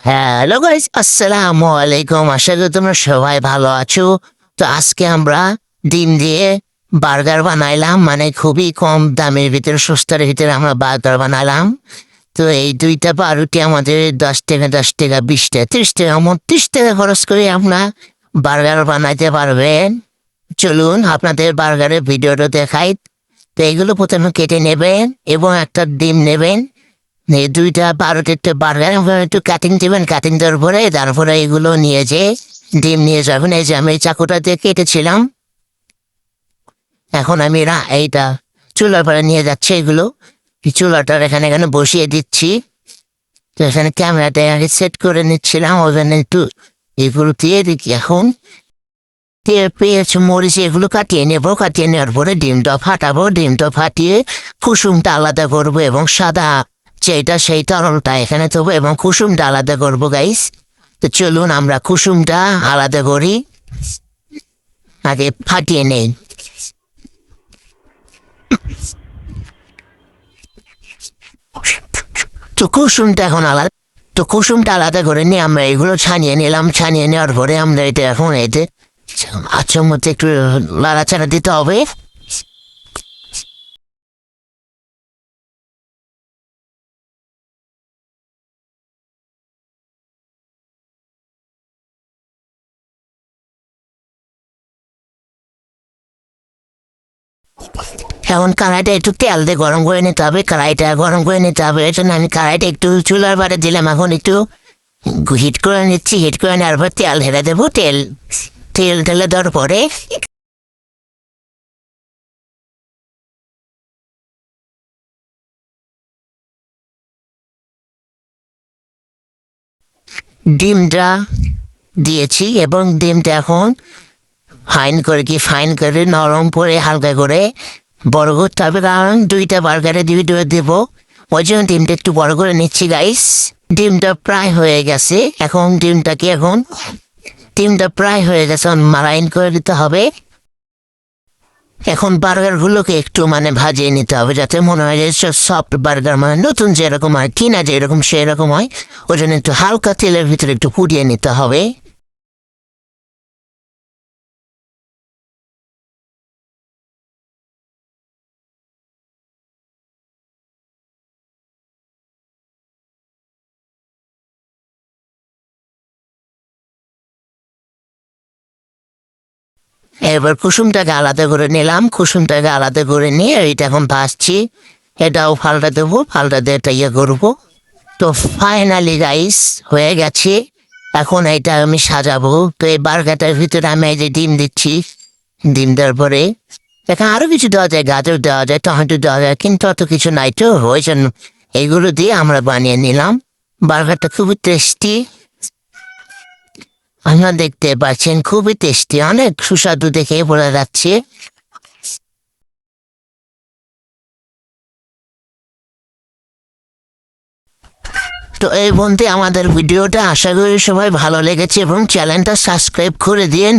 Hello guys, আসসালামু আলাইকুম। আশা করি তোমরা সবাই ভালো আছো। তো আজকে আমরা ডিম দিয়ে বার্গার বানাইলাম, মানে খুবই কম দামের ভিতরে, সস্তার ভিতরে আমরা বার্গার বানালাম। তো এই দুইটা পাউরুটি আমাদের 10 টাকা, 10 টাকা, 20 টাকা, 30 টাকা, 30 টাকা খরচ করে আমরা বার্গার বানাইতে পারবেন। চলুন আপনাদের বার্গারের ভিডিওটা দেখাই। তো এগুলো প্রথমে কেটে নেবেন এবং একটা ডিম নেবেন। এই দুইটা 12টা বার্গার একটু কাটিং দিবেন, কাটিং দেওয়ার পরে তারপরে এগুলো নিয়ে ডিম নিয়ে যাবেন। এই যে আমি এই চাকুটা দিয়ে কেটেছিলাম, এখন আমি এইটা চুলার পরে নিয়ে যাচ্ছি। এগুলো চুলাটার এখানে এখানে বসিয়ে দিচ্ছি। তো এখানে ক্যামেরাটা আগে সেট করে নিচ্ছিলাম, ওখানে একটু এগুলো দিয়ে দিচ্ছি। এখন পেঁয়াজ, মরিচ এগুলো কাটিয়ে নেবো। কাটিয়ে নেওয়ার পরে ডিমটা ফাটাবো। ডিমটা ফাটিয়ে কুসুমটা আলাদা করবো এবং সাদা যেটা সেই তরলটা এখানে দেবো এবং কুসুমটা আলাদা করবো গাইস। তো চলুন আমরা কুসুমটা আলাদা করি, আগে ফাটিয়ে নেই। কুসুমটা আলাদা করে নিয়ে আমরা এগুলো ছানিয়ে নিলাম। ছানিয়ে নেওয়ার পরে আমরা এটা এখন আচ্ছা মধ্যে একটু লাড়াচাড়া দিতে হবে। এখন কড়াইটা একটু তেল দিয়ে গরম করে নিতে হবে। কড়াইটা গরম করে নিতে হবে, এই জন্য আমি কড়াইটা একটু চুলার বারে দিলাম। এখন একটু হিট করে নিচ্ছি। হিট করে নেওয়ার পর তেল ঢেলে দেবো। তেল ঢেলে দেওয়ার পরে ডিমটা দিয়েছি এবং ডিমটা এখন ফাইন করে নরম করে হালকা করে বড় করতে হবে, কারণ দুইটা বার্গারে দুইটা দেবো। ওই জন্য ডিমটা একটু বড় করে নিচ্ছি গাইস। ডিমটা প্রায় হয়ে গেছে। এখন ডিমটা প্রায় হয়ে গেছে, মারাইন করে দিতে হবে। এখন বার্গারগুলোকে একটু ভাজিয়ে নিতে হবে, যাতে মনে হয় যে সফট বার্গার, নতুন যেরকম হয়, কিনা যেরকম সেরকম হয়। ওই জন্য একটু হালকা তেলের ভিতরে একটু ফুটিয়ে নিতে হবে। এবার কুসুমটাকে আলাদা করে নিলাম। কুসুমটাকে আলাদা করে নিয়ে এইটা এখন ভাজছি। এটাও ফালটা দেবো, ফালটা দিয়ে এটা করবো। তো ফাইনালি রাইস হয়ে গেছে। এখন এটা আমি সাজাবো। তো এই বার্গারটার ভিতরে আমি এই যে ডিম দিচ্ছি। ডিম দেওয়ার পরে এখানে আরো কিছু দেওয়া যায়, গাজর দেওয়া যায়, টমেটো দেওয়া যায়, কিন্তু অত কিছু নাই। তো ওই জন্য এইগুলো দিয়ে আমরা বানিয়ে নিলাম। বার্গারটা খুবই টেস্টি, আপনারা দেখতে পাচ্ছেন, খুবই টেস্টি, অনেক সুস্বাদু দেখে বোঝা যাচ্ছে। তো এই বন্ধু আমাদের ভিডিওটা আশা করি সবাই ভালো লেগেছে এবং চ্যানেলটা সাবস্ক্রাইব করে দিন।